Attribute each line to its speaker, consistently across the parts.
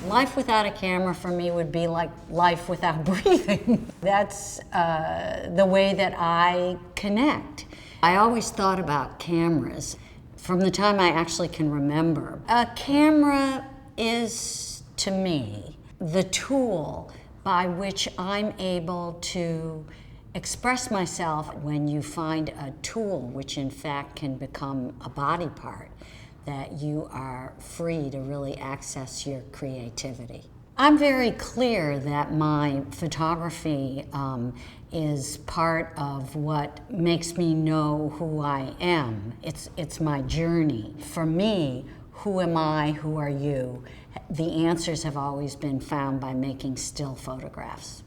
Speaker 1: Life without a camera for me would be like life without breathing. That's the way that I connect. I always thought about cameras from the time I actually can remember. A camera is, to me, the tool by which I'm able to express myself. When you find a tool which in fact can become a body part, that you are free to really access your creativity. I'm very clear that my photography is part of what makes me know who I am. It's my journey. For me, who am I, who are you? The answers have always been found by making still photographs.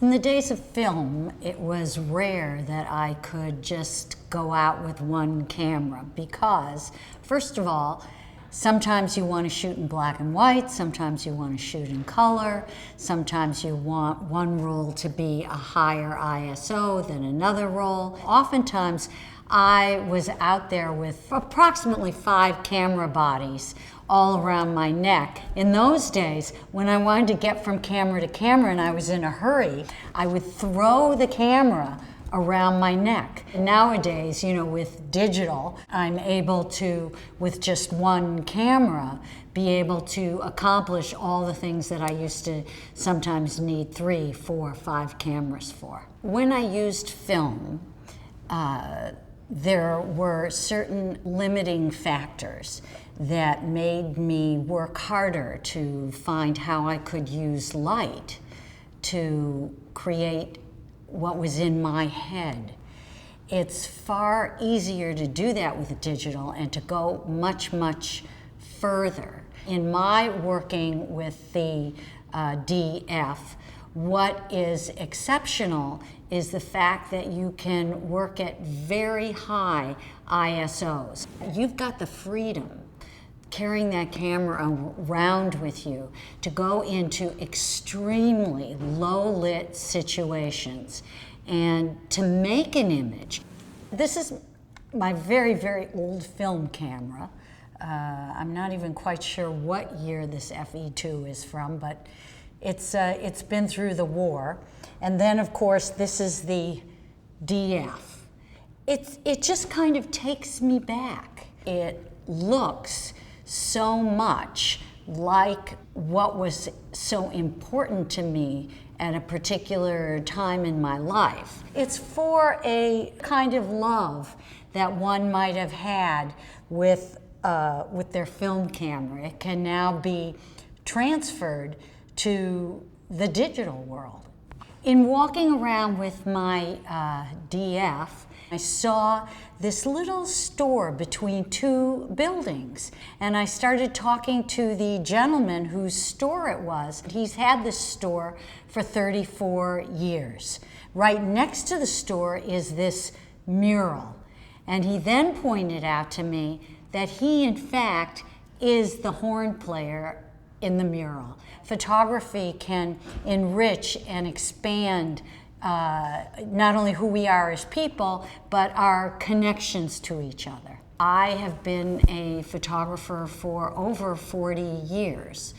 Speaker 1: In the days of film, it was rare that I could just go out with one camera because, first of all, sometimes you want to shoot in black and white, sometimes you want to shoot in color, sometimes you want one roll to be a higher ISO than another roll. Oftentimes, I was out there with approximately 5 camera bodies all around my neck. In those days, when I wanted to get from camera to camera and I was in a hurry, I would throw the camera around my neck. Nowadays, with digital, I'm able to, with just one camera, be able to accomplish all the things that I used to sometimes need 3, 4, 5 cameras for. When I used film, there were certain limiting factors that made me work harder to find how I could use light to create what was in my head. It's far easier to do that with digital and to go much, much further. In my working with the DF, what is exceptional is the fact that you can work at very high ISOs. You've got the freedom carrying that camera around with you to go into extremely low-lit situations and to make an image. This is my very, very old film camera. I'm not even quite sure what year this FE2 is from, but it's been through the war. And then, of course, this is the DF. It just kind of takes me back. It looks so much like what was so important to me at a particular time in my life. It's for a kind of love that one might have had with their film camera. It can now be transferred to the digital world. In walking around with my DF, I saw this little store between 2 buildings, and I started talking to the gentleman whose store it was. He's had this store for 34 years. Right next to the store is this mural, and he then pointed out to me that he, in fact, is the horn player in the mural. Photography can enrich and expand not only who we are as people, but our connections to each other. I have been a photographer for over 40 years,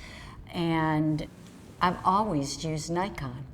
Speaker 1: and I've always used Nikon.